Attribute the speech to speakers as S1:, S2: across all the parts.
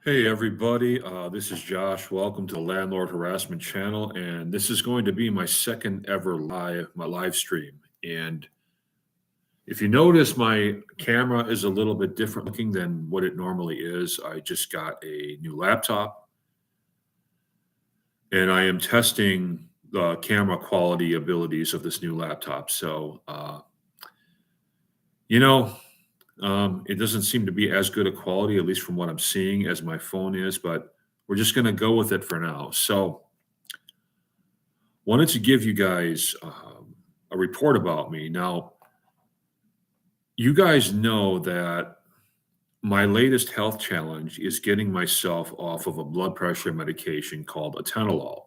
S1: Hey everybody, this is Josh. Welcome to the Landlord Harassment Channel, and this is going to be my second ever live stream. And if you notice, my camera is a little bit different looking than what it normally is. I just got a new laptop, and I am testing the camera quality abilities of this new laptop. You know, it doesn't seem to be as good a quality, at least from what I'm seeing, as my phone is, but we're just going to go with it for now. So, wanted to give you guys a report about me. Now, you guys know that my latest health challenge is getting myself off of a blood pressure medication called atenolol.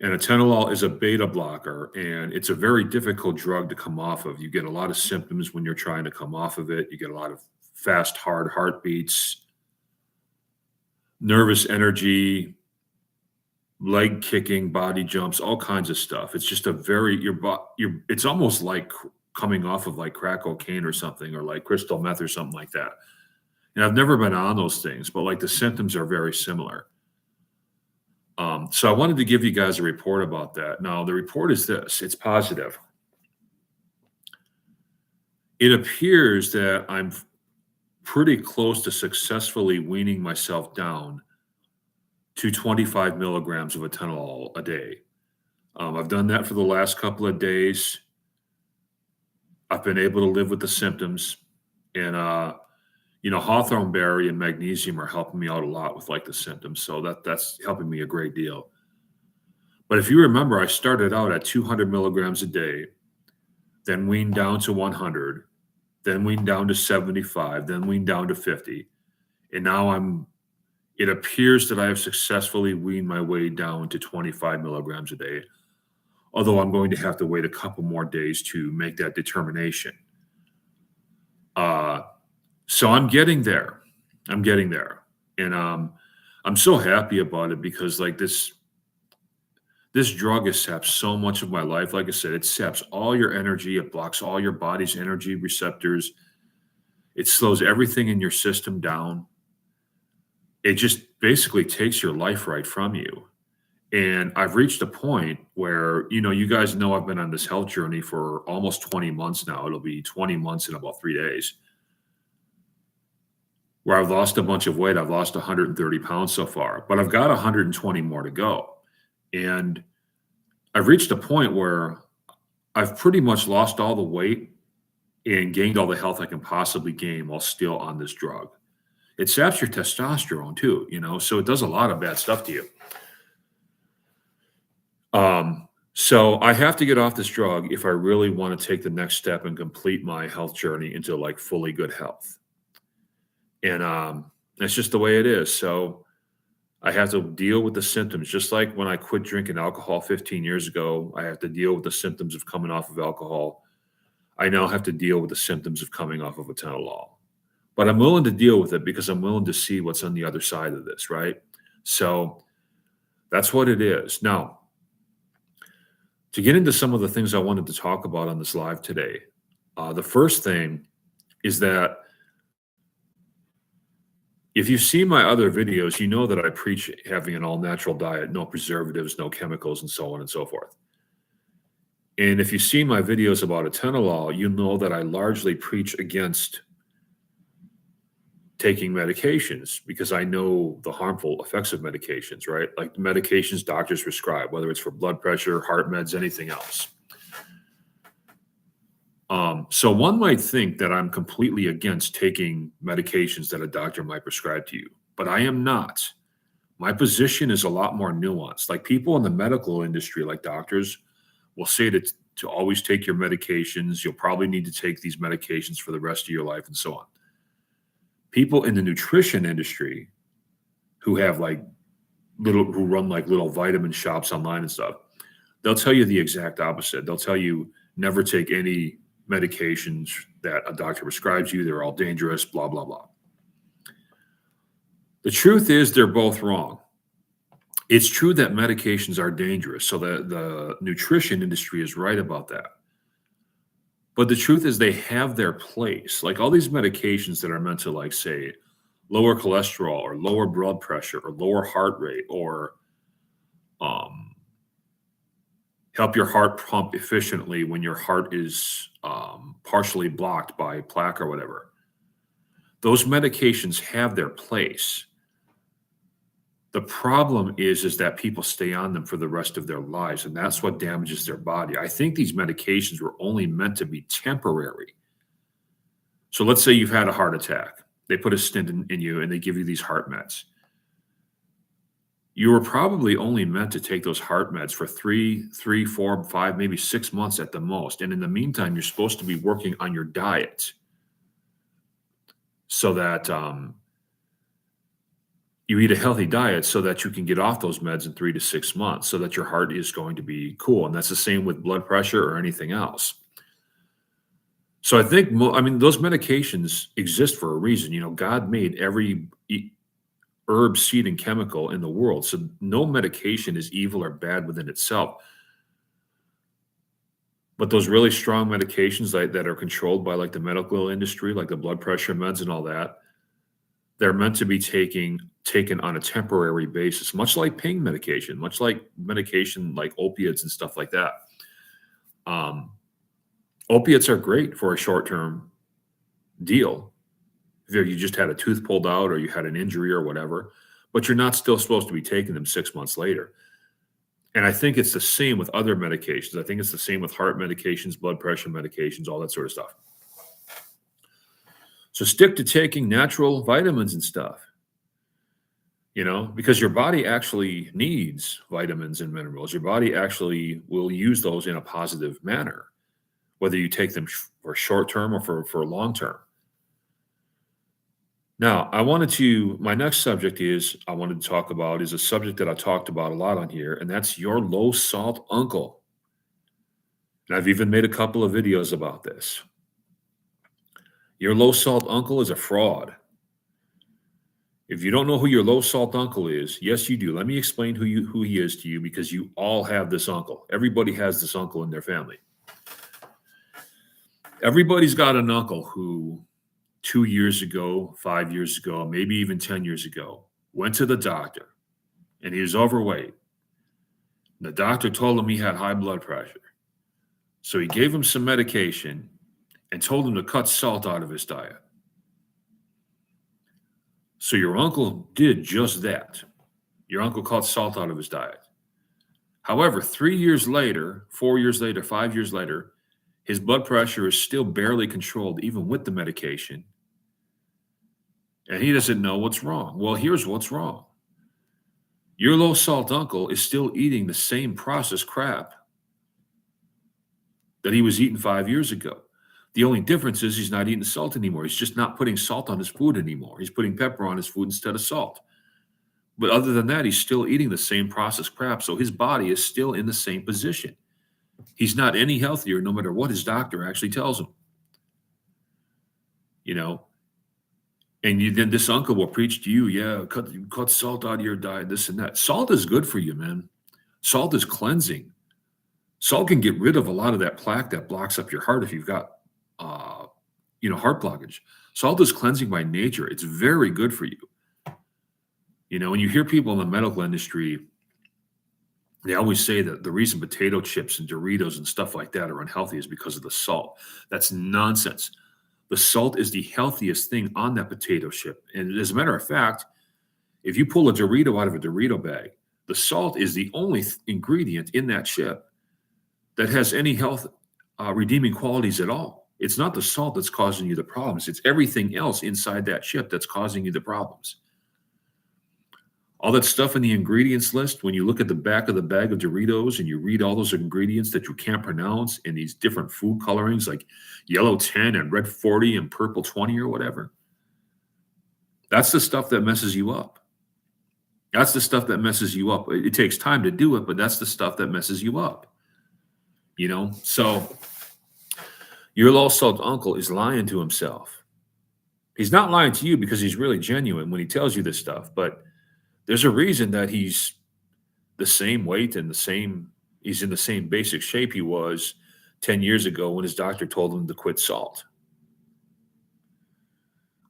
S1: And atenolol is a beta blocker, and it's a very difficult drug to come off of. You get a lot of symptoms when you're trying to come off of it. You get a lot of fast, hard heartbeats, nervous energy, leg kicking, body jumps, all kinds of stuff. It's just a very it's almost like coming off of like crack cocaine or something, or like crystal meth or something like that. And I've never been on those things, but like the symptoms are very similar. So I wanted to give you guys a report about that. Now, the report is this: it's positive. It appears that I'm pretty close to successfully weaning myself down to 25 milligrams of atenolol a day. I've done that for the last couple of days. I've been able to live with the symptoms, and hawthorn berry and magnesium are helping me out a lot with like the symptoms. So that's helping me a great deal. But if you remember, I started out at 200 milligrams a day, then weaned down to 100, then weaned down to 75, then weaned down to 50. And now it appears that I have successfully weaned my way down to 25 milligrams a day, although I'm going to have to wait a couple more days to make that determination. So I'm getting there. I'm getting there. And I'm so happy about it because like this drug has sapped so much of my life. Like I said, it saps all your energy. It blocks all your body's energy receptors. It slows everything in your system down. It just basically takes your life right from you. And I've reached a point where, you guys know I've been on this health journey for almost 20 months now. It'll be 20 months in about 3 days, where I've lost a bunch of weight. I've lost 130 pounds so far, but I've got 120 more to go. And I've reached a point where I've pretty much lost all the weight and gained all the health I can possibly gain while still on this drug. It saps your testosterone too, so it does a lot of bad stuff to you. So I have to get off this drug if I really want to take the next step and complete my health journey into like fully good health. And that's just the way it is. So I have to deal with the symptoms, just like when I quit drinking alcohol 15 years ago. I have to deal with the symptoms of coming off of alcohol. I now have to deal with the symptoms of coming off of atenolol. But I'm willing to deal with it because I'm willing to see what's on the other side of this, right? So that's what it is. Now, to get into some of the things I wanted to talk about on this live today, the first thing is that if you see my other videos, you know that I preach having an all-natural diet, no preservatives, no chemicals, and so on and so forth. And if you see my videos about atenolol, you know that I largely preach against taking medications because I know the harmful effects of medications, right? Like the medications doctors prescribe, whether it's for blood pressure, heart meds, anything else. So one might think that I'm completely against taking medications that a doctor might prescribe to you, but I am not. My position is a lot more nuanced. Like people in the medical industry, like doctors, will say that to always take your medications. You'll probably need to take these medications for the rest of your life and so on. People in the nutrition industry who run like little vitamin shops online and stuff, they'll tell you the exact opposite. They'll tell you never take any medications that a doctor prescribes you. They're all dangerous, blah, blah, blah. The truth is they're both wrong. It's true that medications are dangerous. So the nutrition industry is right about that. But the truth is they have their place. Like all these medications that are meant to like say lower cholesterol or lower blood pressure or lower heart rate or um, help your heart pump efficiently when your heart is partially blocked by plaque or whatever. Those medications have their place. The problem is that people stay on them for the rest of their lives, and that's what damages their body. I think these medications were only meant to be temporary. So let's say you've had a heart attack. They put a stent in you and they give you these heart meds. You were probably only meant to take those heart meds for 3, 4, 5, maybe 6 months at the most. And in the meantime, you're supposed to be working on your diet so that you eat a healthy diet so that you can get off those meds in 3 to 6 months so that your heart is going to be cool. And that's the same with blood pressure or anything else. So I think, those medications exist for a reason. God made every herb, seed, and chemical in the world. So no medication is evil or bad within itself. But those really strong medications that are controlled by like the medical industry, like the blood pressure meds and all that, they're meant to be taken on a temporary basis, much like pain medication, much like medication like opiates and stuff like that. Opiates are great for a short-term deal. If you just had a tooth pulled out or you had an injury or whatever, but you're not still supposed to be taking them 6 months later. And I think it's the same with other medications. I think it's the same with heart medications, blood pressure medications, all that sort of stuff. So stick to taking natural vitamins and stuff, because your body actually needs vitamins and minerals. Your body actually will use those in a positive manner, whether you take them for short term or for long term. Now, my next subject I wanted to talk about is a subject that I talked about a lot on here, and that's your low salt uncle. And I've even made a couple of videos about this. Your low salt uncle is a fraud. If you don't know who your low salt uncle is, yes, you do. Let me explain who he is to you, because you all have this uncle. Everybody has this uncle in their family. Everybody's got an uncle who 2 years ago, 5 years ago, maybe even 10 years ago, went to the doctor and he was overweight. The doctor told him he had high blood pressure. So he gave him some medication and told him to cut salt out of his diet. So your uncle did just that. Your uncle cut salt out of his diet. However, 3 years later, 4 years later, 5 years later, his blood pressure is still barely controlled, even with the medication. And he doesn't know what's wrong. Well, here's what's wrong. Your low salt uncle is still eating the same processed crap that he was eating 5 years ago. The only difference is he's not eating salt anymore. He's just not putting salt on his food anymore. He's putting pepper on his food instead of salt. But other than that, he's still eating the same processed crap. So his body is still in the same position. He's not any healthier, no matter what his doctor actually tells him. And then this uncle will preach to you, yeah, cut salt out of your diet, this and that. Salt is good for you, man. Salt is cleansing. Salt can get rid of a lot of that plaque that blocks up your heart if you've got, heart blockage. Salt is cleansing by nature. It's very good for you. When you hear people in the medical industry, they always say that the reason potato chips and Doritos and stuff like that are unhealthy is because of the salt. That's nonsense. The salt is the healthiest thing on that potato chip. And as a matter of fact, if you pull a Dorito out of a Dorito bag, the salt is the only ingredient in that chip that has any health redeeming qualities at all. It's not the salt that's causing you the problems. It's everything else inside that chip that's causing you the problems. All that stuff in the ingredients list, when you look at the back of the bag of Doritos and you read all those ingredients that you can't pronounce in these different food colorings like yellow 10 and red 40 and purple 20 or whatever, that's the stuff that messes you up. That's the stuff that messes you up. It takes time to do it, but that's the stuff that messes you up. So your low salt uncle is lying to himself. He's not lying to you because he's really genuine when he tells you this stuff, but there's a reason that he's the same weight and he's in the same basic shape he was 10 years ago when his doctor told him to quit salt.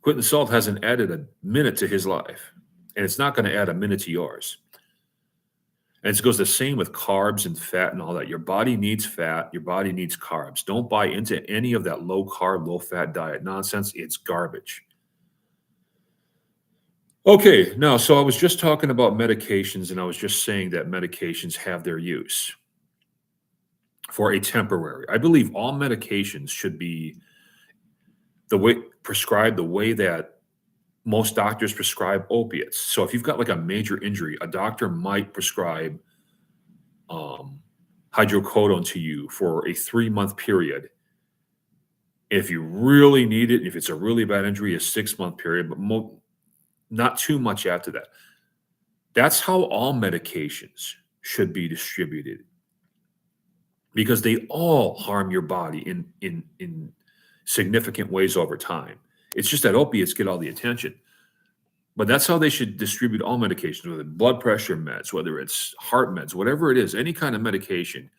S1: Quitting salt hasn't added a minute to his life, and it's not going to add a minute to yours. And it goes the same with carbs and fat and all that. Your body needs fat. Your body needs carbs. Don't buy into any of that low carb, low fat diet nonsense. It's garbage. Okay, now, so I was just talking about medications, and I was just saying that medications have their use for a temporary. I believe all medications should be the way prescribed the way that most doctors prescribe opiates. So if you've got like a major injury, a doctor might prescribe um, hydrocodone to you for a 3-month period. If you really need it, if it's a really bad injury, a 6-month period, but not too much after that. That's how all medications should be distributed because they all harm your body in significant ways over time. It's just that opiates get all the attention. But that's how they should distribute all medications, whether blood pressure meds, whether it's heart meds, whatever it is, any kind of medication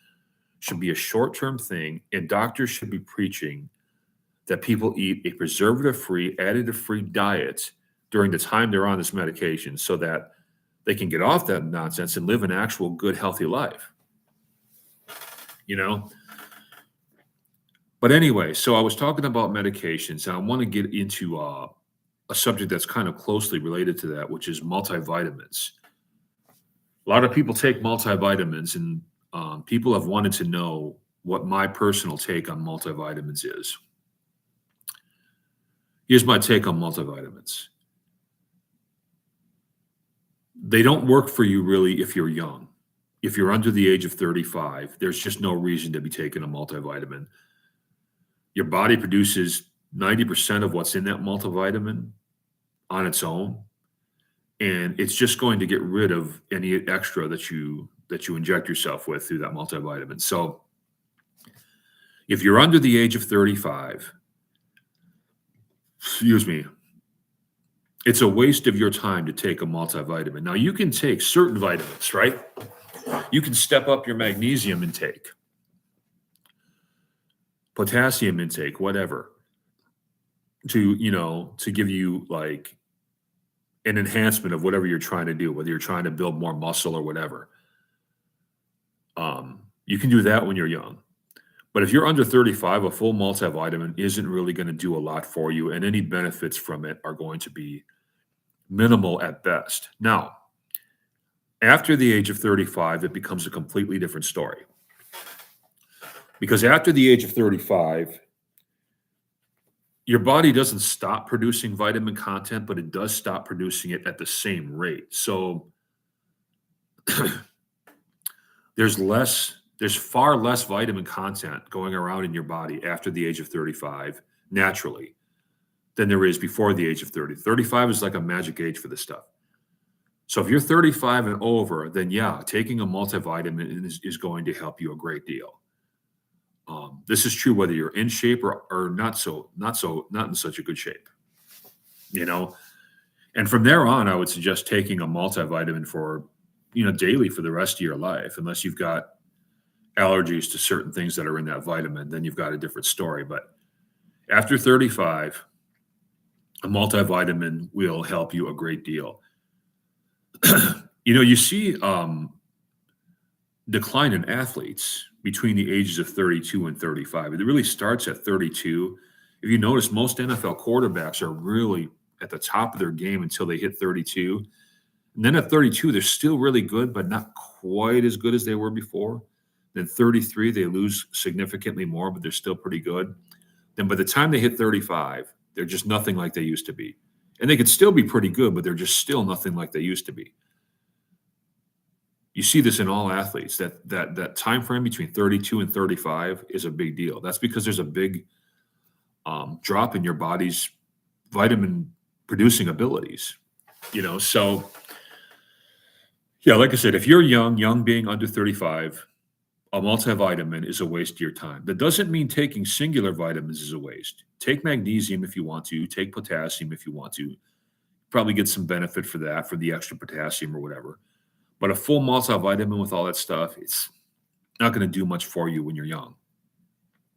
S1: should be a short-term thing, and doctors should be preaching that people eat a preservative-free, additive-free diet during the time they're on this medication so that they can get off that nonsense and live an actual good, healthy life. You know? But anyway, so I was talking about medications, and I want to get into a subject that's kind of closely related to that, which is multivitamins. A lot of people take multivitamins, and people have wanted to know what my personal take on multivitamins is. Here's my take on multivitamins. They don't work for you really if you're young. If you're under the age of 35, there's just no reason to be taking a multivitamin. Your body produces 90% of what's in that multivitamin on its own, and it's just going to get rid of any extra that you inject yourself with through that multivitamin. So if you're under the age of 35, excuse me, it's a waste of your time to take a multivitamin. Now, you can take certain vitamins, right? You can step up your magnesium intake, potassium intake, whatever, to give you like an enhancement of whatever you're trying to do, whether you're trying to build more muscle or whatever. You can do that when you're young. But if you're under 35, a full multivitamin isn't really going to do a lot for you, and any benefits from it are going to be minimal at best. Now, after the age of 35, it becomes a completely different story. Because after the age of 35, your body doesn't stop producing vitamin content, but it does stop producing it at the same rate. So there's far less vitamin content going around in your body after the age of 35 naturally than there is before the age of 30. 35 is like a magic age for this stuff. So if you're 35 and over, then yeah, taking a multivitamin is going to help you a great deal. This is true whether you're in shape or not in such a good shape, And from there on, I would suggest taking a multivitamin for, daily for the rest of your life, unless you've got allergies to certain things that are in that vitamin, then you've got a different story. But after 35, a multivitamin will help you a great deal. You see decline in athletes between the ages of 32 and 35. It really starts at 32. If you notice, most NFL quarterbacks are really at the top of their game until they hit 32. And then at 32, they're still really good, but not quite as good as they were before. Then 33, they lose significantly more, but they're still pretty good. Then by the time they hit 35, they're just nothing like they used to be. And they could still be pretty good, but they're just still nothing like they used to be. You see this in all athletes, that time frame between 32 and 35 is a big deal. That's because there's a big drop in your body's vitamin producing abilities, So, yeah, like I said, if you're young being under 35, a multivitamin is a waste of your time. That doesn't mean taking singular vitamins is a waste. Take magnesium if you want to. Take potassium if you want to. Probably get some benefit for that, for the extra potassium or whatever. But a full multivitamin with all that stuff, it's not going to do much for you when you're young.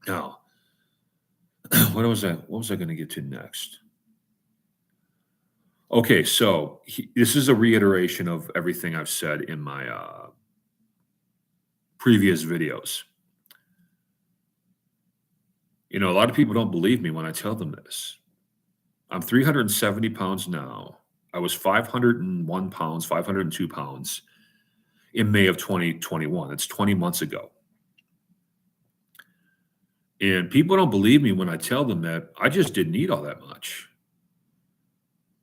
S1: Now, what was I going to get to next? Okay, so this is a reiteration of everything I've said in my previous videos. A lot of people don't believe me when I tell them this. I'm 370 pounds now. I was 501 pounds, 502 pounds in May of 2021. That's 20 months ago. And people don't believe me when I tell them that I just didn't eat all that much.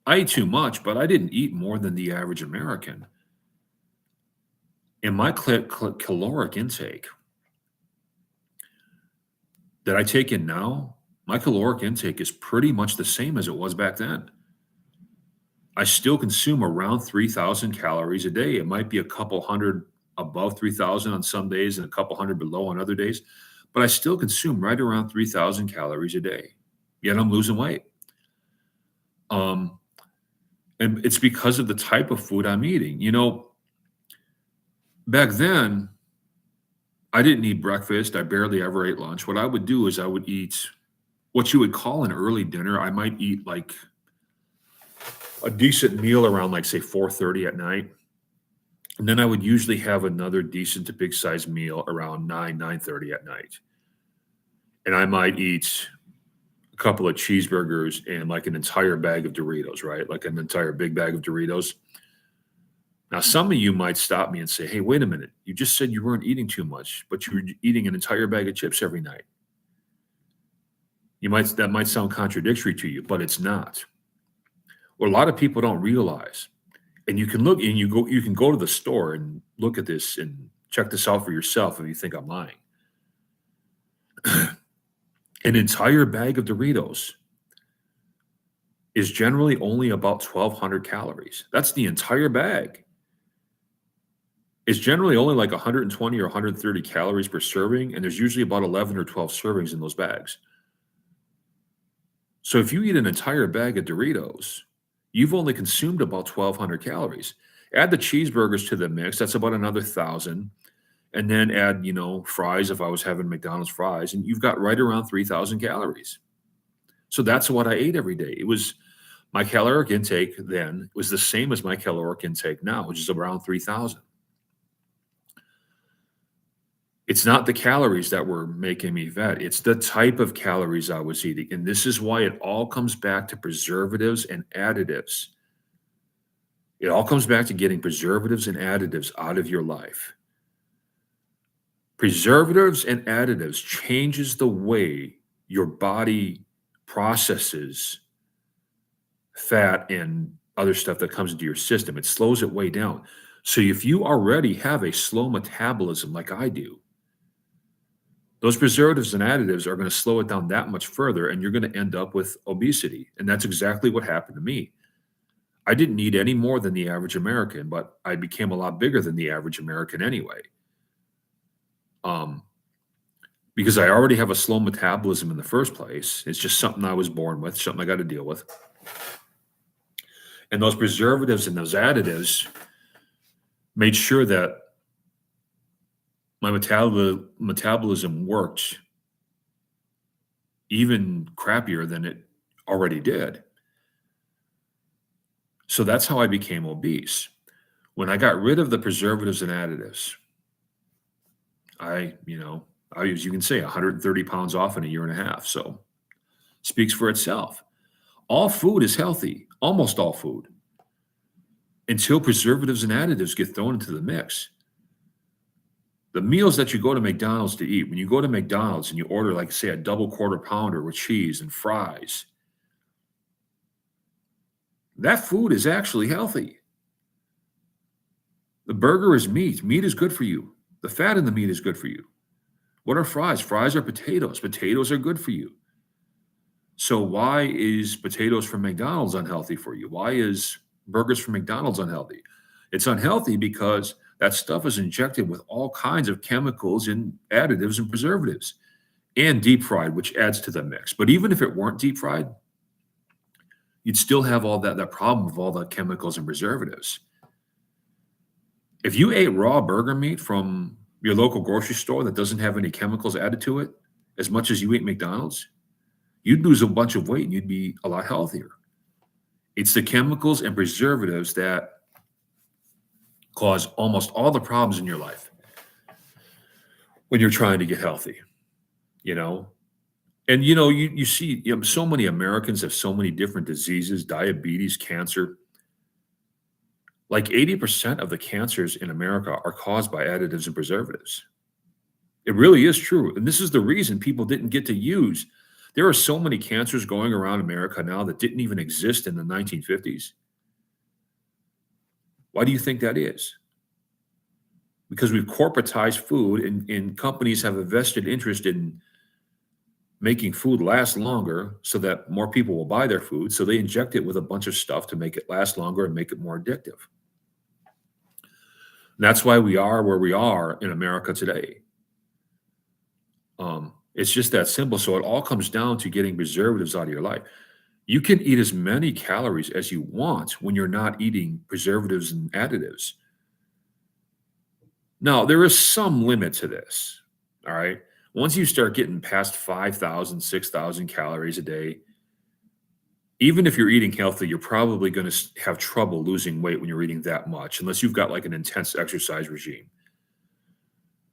S1: I ate too much, but I didn't eat more than the average American. And my caloric intake that I take in now, my caloric intake is pretty much the same as it was back then. I still consume around 3,000 calories a day. It might be a couple hundred above 3,000 on some days and a couple hundred below on other days, but I still consume right around 3,000 calories a day. Yet I'm losing weight. Um, and it's because of the type of food I'm eating. Back then, I didn't eat breakfast. I barely ever ate lunch. What I would do is I would eat what you would call an early dinner. I might eat like a decent meal around like say 4:30 at night. And then I would usually have another decent to big size meal around 9:30 at night. And I might eat a couple of cheeseburgers and like an entire bag of Doritos, right? Like an entire big bag of Doritos. Now, some of you might stop me and say, hey, wait a minute. You just said you weren't eating too much, but you were eating an entire bag of chips every night. That might sound contradictory to you, but it's not. What a lot of people don't realize, and you can look and you can go to the store and look at this and check this out for yourself if you think I'm lying. An entire bag of Doritos is generally only about 1,200 calories. That's the entire bag. It's generally only like 120 or 130 calories per serving, and there's usually about 11 or 12 servings in those bags. So if you eat an entire bag of Doritos, you've only consumed about 1,200 calories. Add the cheeseburgers to the mix, that's about another 1,000. And then add, fries if I was having McDonald's fries, and you've got right around 3,000 calories. So that's what I ate every day. It was my caloric intake then was the same as my caloric intake now, which is around 3,000. It's not the calories that were making me fat. It's the type of calories I was eating. And this is why it all comes back to preservatives and additives. It all comes back to getting preservatives and additives out of your life. Preservatives and additives changes the way your body processes fat and other stuff that comes into your system. It slows it way down. So if you already have a slow metabolism like I do, those preservatives and additives are going to slow it down that much further, and you're going to end up with obesity. And that's exactly what happened to me. I didn't eat any more than the average American, but I became a lot bigger than the average American anyway. Because I already have a slow metabolism in the first place. It's just something I was born with, something I got to deal with. And those preservatives and those additives made sure that my metabolism worked even crappier than it already did. So that's how I became obese. When I got rid of the preservatives and additives, I was, you can say, 130 pounds off in a year and a half. So speaks for itself. All food is healthy, almost all food, until preservatives and additives get thrown into the mix. The meals that you go to McDonald's to eat, when you go to McDonald's and you order, like, say, a double quarter pounder with cheese and fries, that food is actually healthy. The burger is meat. Meat is good for you. The fat in the meat is good for you. What are fries? Fries are potatoes. Potatoes are good for you. So why is potatoes from McDonald's unhealthy for you? Why is burgers from McDonald's unhealthy? It's unhealthy because that stuff is injected with all kinds of chemicals and additives and preservatives, and deep fried, which adds to the mix. But even if it weren't deep fried, you'd still have all that problem of all the chemicals and preservatives. If you ate raw burger meat from your local grocery store that doesn't have any chemicals added to it, as much as you eat McDonald's, you'd lose a bunch of weight and you'd be a lot healthier. It's the chemicals and preservatives that cause almost all the problems in your life when you're trying to get healthy, you know? And you see, so many Americans have so many different diseases, diabetes, cancer. Like 80% of the cancers in America are caused by additives and preservatives. It really is true. And this is the reason people didn't get to use. There are so many cancers going around America now that didn't even exist in the 1950s. Why do you think that is? Because we've corporatized food, and companies have a vested interest in making food last longer so that more people will buy their food. So they inject it with a bunch of stuff to make it last longer and make it more addictive. And that's why we are where we are in America today. It's just that simple. So it all comes down to getting preservatives out of your life. You can eat as many calories as you want when you're not eating preservatives and additives. Now, there is some limit to this. All right. Once you start getting past 5,000, 6,000 calories a day, even if you're eating healthy, you're probably going to have trouble losing weight when you're eating that much, unless you've got like an intense exercise regime.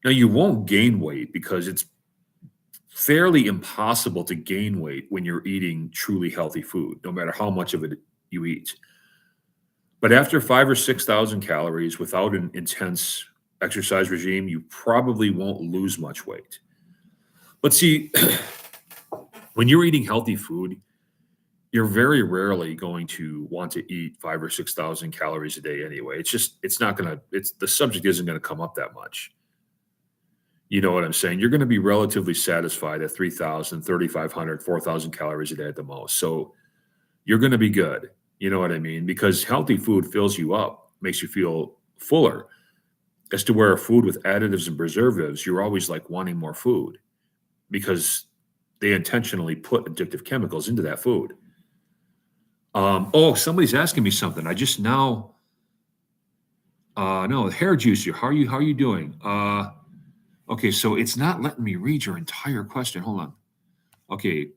S1: Now, you won't gain weight because it's fairly impossible to gain weight when you're eating truly healthy food, no matter how much of it you eat. But after 5 or 6,000 calories without an intense exercise regime, you probably won't lose much weight. But see, when you're eating healthy food, you're very rarely going to want to eat 5 or 6,000 calories a day anyway. It's not going to, the subject isn't going to come up that much. You know what I'm saying? You're going to be relatively satisfied at 3,000, 3,500, 4,000 calories a day at the most. So you're going to be good. You know what I mean? Because healthy food fills you up, makes you feel fuller. As to where food with additives and preservatives, you're always like wanting more food because they intentionally put addictive chemicals into that food. Oh, somebody's asking me something. I just now, no, hair juicer. How are you doing? Okay, so it's not letting me read your entire question. Hold on. Okay,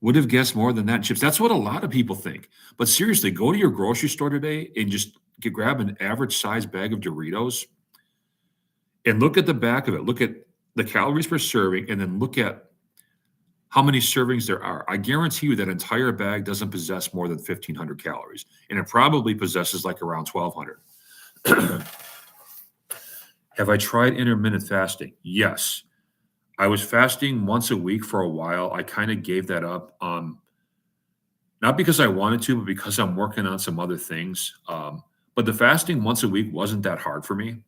S1: would have guessed more than that in chips. That's what a lot of people think. But seriously, go to your grocery store today and just grab an average size bag of Doritos and look at the back of it. Look at the calories per serving, and then look at how many servings there are. I guarantee you that entire bag doesn't possess more than 1,500 calories, and it probably possesses like around 1,200. Have I tried intermittent fasting? Yes. I was fasting once a week for a while. I kind of gave that up, not because I wanted to, but because I'm working on some other things. But the fasting once a week wasn't that hard for me.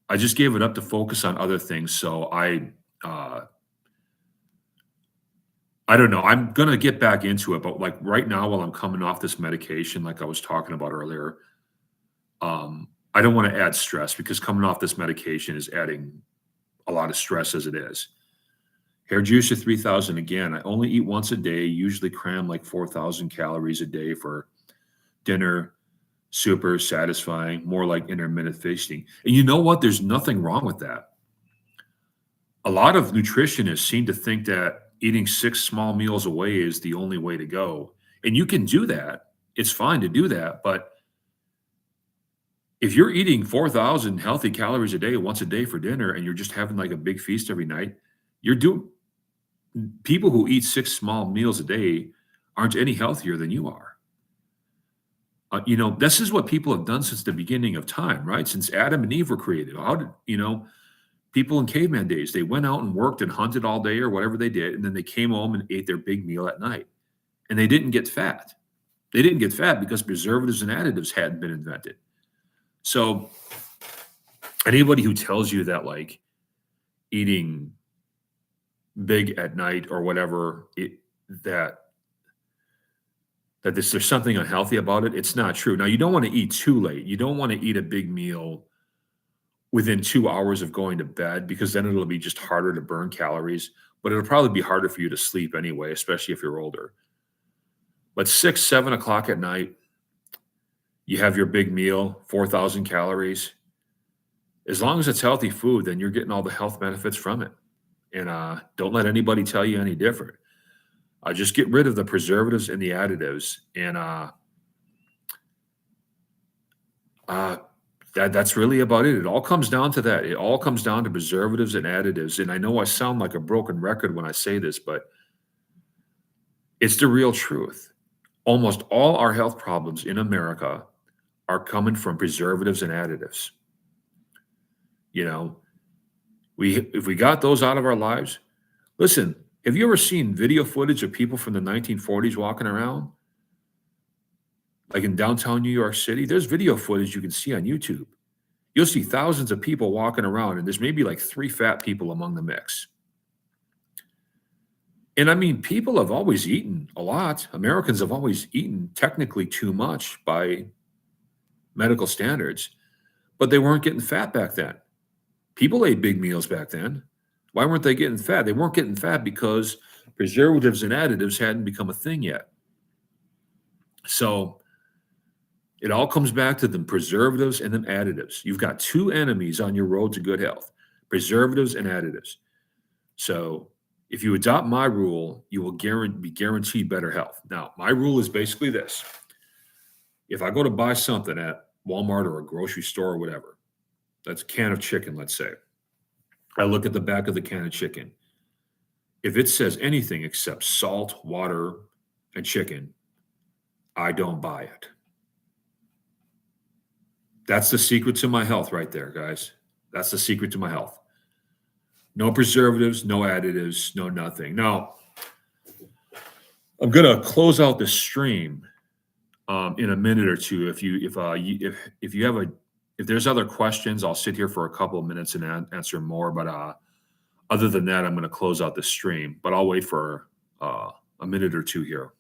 S1: I just gave it up to focus on other things. So I don't know. I'm gonna get back into it, but like right now, while I'm coming off this medication, like I was talking about earlier, I don't want to add stress because coming off this medication is adding a lot of stress as it is. Hair juice at 3,000 again. I only eat once a day, usually cram like 4,000 calories a day for dinner. Super satisfying, more like intermittent fasting. And you know what? There's nothing wrong with that. A lot of nutritionists seem to think that eating 6 small meals a way is the only way to go. And you can do that. It's fine to do that. But if you're eating 4,000 healthy calories a day, once a day for dinner, and you're just having like a big feast every night, you're doing people who eat 6 small meals a day aren't any healthier than you are. This is what people have done since the beginning of time, right? Since Adam and Eve were created. How did, people in caveman days, they went out and worked and hunted all day or whatever they did, and then they came home and ate their big meal at night. And they didn't get fat. They didn't get fat because preservatives and additives hadn't been invented. So anybody who tells you that like eating big at night or whatever, that there's something unhealthy about it, it's not true. Now, you don't want to eat too late. You don't want to eat a big meal within 2 hours of going to bed because then it'll be just harder to burn calories, but it'll probably be harder for you to sleep anyway, especially if you're older. But 6, 7 o'clock at night, you have your big meal, 4,000 calories. As long as it's healthy food, then you're getting all the health benefits from it. And don't let anybody tell you any different. Just get rid of the preservatives and the additives, and uh, that's really about it. It all comes down to that. It all comes down to preservatives and additives. And I know I sound like a broken record when I say this, but it's the real truth. Almost all our health problems in America are coming from preservatives and additives. You know, if we got those out of our lives, listen, have you ever seen video footage of people from the 1940s walking around? Like in downtown New York City, there's video footage you can see on YouTube. You'll see thousands of people walking around, and there's maybe like 3 fat people among the mix. And I mean, people have always eaten a lot. Americans have always eaten technically too much by medical standards, but they weren't getting fat back then. People ate big meals back then. Why weren't they getting fat? They weren't getting fat because preservatives and additives hadn't become a thing yet. So it all comes back to the preservatives and the additives. You've got 2 enemies on your road to good health: preservatives and additives. So if you adopt my rule, you will be guaranteed better health. Now, my rule is basically this. If I go to buy something at Walmart or a grocery store or whatever, that's a can of chicken, let's say. I look at the back of the can of chicken. If it says anything except salt, water, and chicken, I don't buy it. That's the secret to my health right there, guys. That's the secret to my health. No preservatives, no additives, no nothing. Now, I'm gonna close out the stream in a minute or two. If there's other questions, I'll sit here for a couple of minutes and answer more. But other than that, I'm going to close out the stream. But I'll wait for a minute or two here.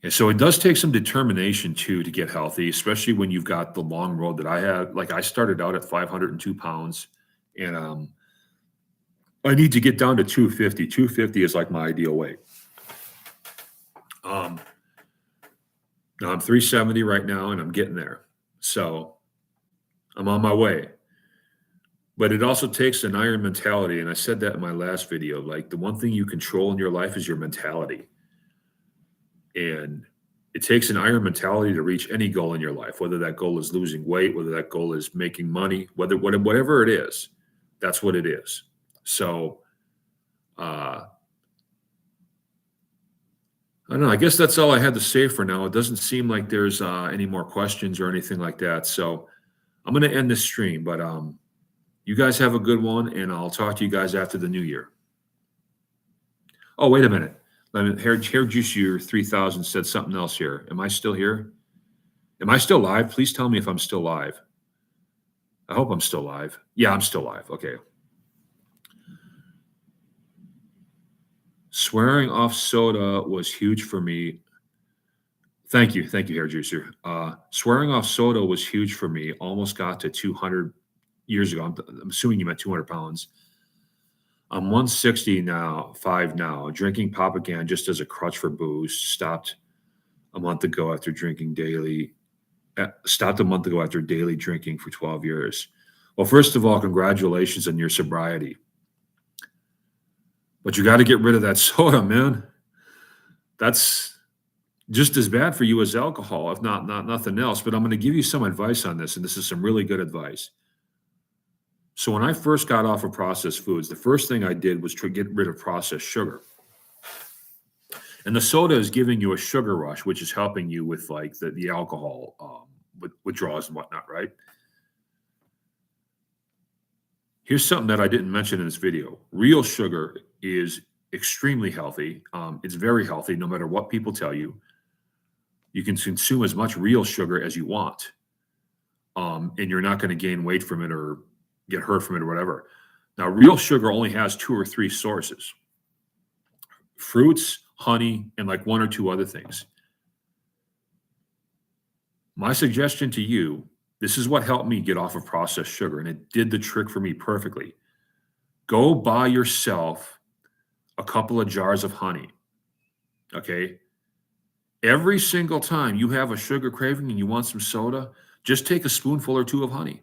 S1: And so it does take some determination too to get healthy, especially when you've got the long road that I had. Like I started out at 502 pounds, and I need to get down to 250. 250 is like my ideal weight. Now I'm 370 right now, and I'm getting there. So I'm on my way. But it also takes an iron mentality, and I said that in my last video. Like the one thing you control in your life is your mentality. And it takes an iron mentality to reach any goal in your life, whether that goal is losing weight, whether that goal is making money, whatever it is, that's what it is. So, I don't know. I guess that's all I had to say for now. It doesn't seem like there's any more questions or anything like that. So I'm going to end this stream, but you guys have a good one, and I'll talk to you guys after the new year. Oh, wait a minute. Hair Juice Year 3000 said something else here. Am I still here? Am I still live? Please tell me if I'm still live. I hope I'm still live. Yeah, I'm still live. Okay. Swearing off soda was huge for me. Thank you, Hair Juicer. Swearing off soda was huge for me. Almost got to 200 years ago. I'm assuming you meant 200 pounds. I'm 160 now, 5 now. Drinking Papagan just as a crutch for booze. Stopped a month ago after daily drinking for 12 years. Well, first of all, congratulations on your sobriety. But you got to get rid of that soda, man. That's just as bad for you as alcohol, if not nothing else. But I'm going to give you some advice on this, and this is some really good advice. So when I first got off of processed foods, the first thing I did was to get rid of processed sugar. And the soda is giving you a sugar rush, which is helping you with like the alcohol withdrawals and whatnot, right? Here's something that I didn't mention in this video. Real sugar is extremely healthy. It's very healthy, no matter what people tell you. You can consume as much real sugar as you want, and you're not going to gain weight from it or get hurt from it or whatever. Now, real sugar only has 2 or 3 sources: fruits, honey, and like 1 or 2 other things. My suggestion to you, this is what helped me get off of processed sugar, and it did the trick for me perfectly. Go buy yourself a couple of jars of honey, okay? Every single time you have a sugar craving and you want some soda, just take a spoonful or 2 of honey.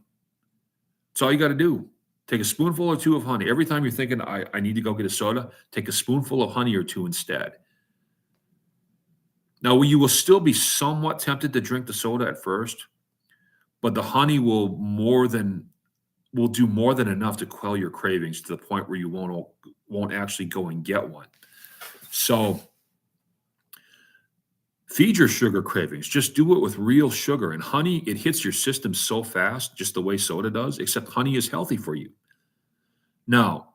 S1: That's all you got to do. Take a spoonful or two of honey. Every time you're thinking, I need to go get a soda, take a spoonful of honey or two instead. Now, you will still be somewhat tempted to drink the soda at first, but the honey will do more than enough to quell your cravings to the point where you won't actually go and get one. So feed your sugar cravings. Just do it with real sugar. And honey, it hits your system so fast, just the way soda does, except honey is healthy for you. Now,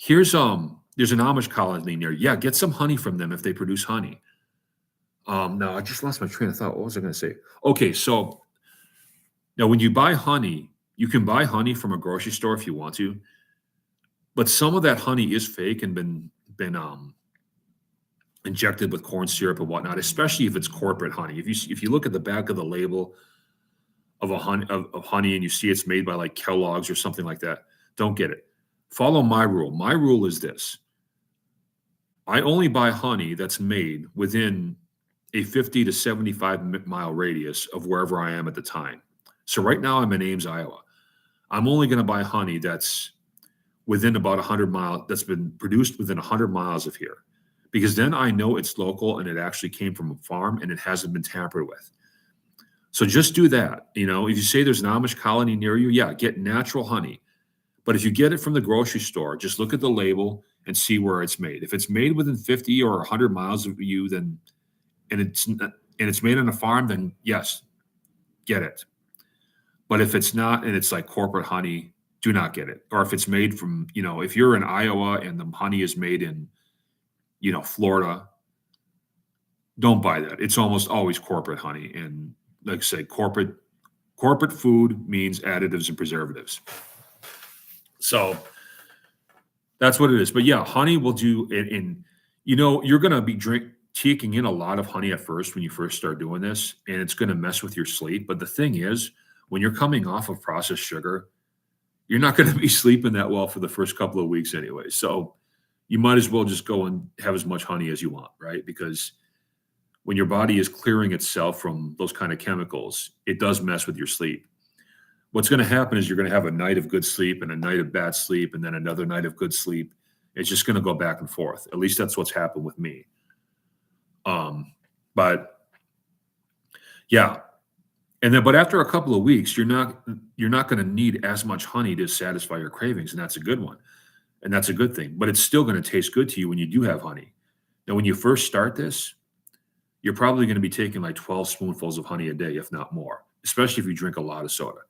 S1: there's an Amish colony near. Yeah, get some honey from them if they produce honey. Now I just lost my train of thought. What was I going to say? Okay, so now when you buy honey, you can buy honey from a grocery store if you want to, but some of that honey is fake and been injected with corn syrup and whatnot, especially if it's corporate honey. If you look at the back of the label of honey and you see it's made by like Kellogg's or something like that, don't get it. Follow my rule. My rule is this. I only buy honey that's made within a 50 to 75 mile radius of wherever I am at the time. So right now I'm in Ames, Iowa. I'm only going to buy honey that's within about 100 miles, that's been produced within 100 miles of here, because then I know it's local and it actually came from a farm and it hasn't been tampered with. So just do that. If you say there's an Amish colony near you, yeah, get natural honey. But if you get it from the grocery store, just look at the label and see where it's made. If it's made within 50 or 100 miles of you, then and it's made on a farm, then yes, get it. But if it's not and it's like corporate honey, do not get it. Or if it's made from, if you're in Iowa and the honey is made in, Florida, don't buy that. It's almost always corporate honey. And like I say, corporate food means additives and preservatives. So that's what it is. But yeah, honey will do it you're going to be taking in a lot of honey at first when you first start doing this, and it's going to mess with your sleep. But the thing is, when you're coming off of processed sugar, you're not going to be sleeping that well for the first couple of weeks anyway. So you might as well just go and have as much honey as you want, right? Because when your body is clearing itself from those kind of chemicals, it does mess with your sleep. What's going to happen is you're going to have a night of good sleep and a night of bad sleep and then another night of good sleep. It's just going to go back and forth. At least that's what's happened with me. But yeah. But after a couple of weeks, you're not going to need as much honey to satisfy your cravings. And that's a good one. And that's a good thing, but it's still going to taste good to you when you do have honey. Now, when you first start this, you're probably going to be taking like 12 spoonfuls of honey a day, if not more, especially if you drink a lot of soda.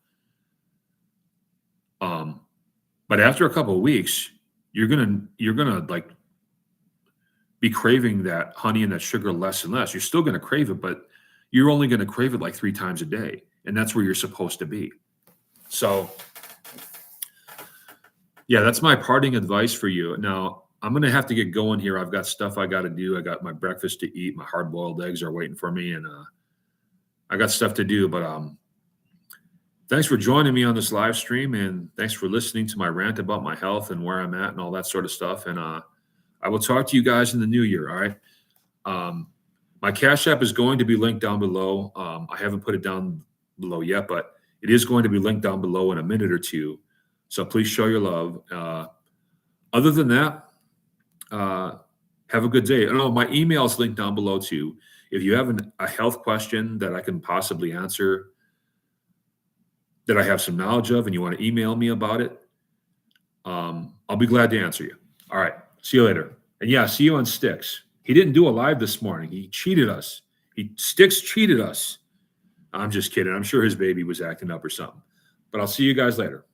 S1: But after a couple of weeks, you're gonna like be craving that honey and that sugar less and less. You're still going to crave it, but you're only going to crave it like 3 times a day. And that's where you're supposed to be. So yeah, that's my parting advice for you. Now, I'm going to have to get going here. I've got stuff I got to do. I got my breakfast to eat. My hard-boiled eggs are waiting for me, and I got stuff to do. But thanks for joining me on this live stream, and thanks for listening to my rant about my health and where I'm at and all that sort of stuff. And I will talk to you guys in the new year, all right? My Cash App is going to be linked down below. I haven't put it down below yet, but it is going to be linked down below in a minute or two. So please show your love. Other than that, have a good day. My email is linked down below too. If you have a health question that I can possibly answer, that I have some knowledge of, and you want to email me about it, I'll be glad to answer you. All right. See you later. And yeah, see you on Sticks. He didn't do a live this morning. He cheated us. Sticks cheated us. I'm just kidding. I'm sure his baby was acting up or something. But I'll see you guys later.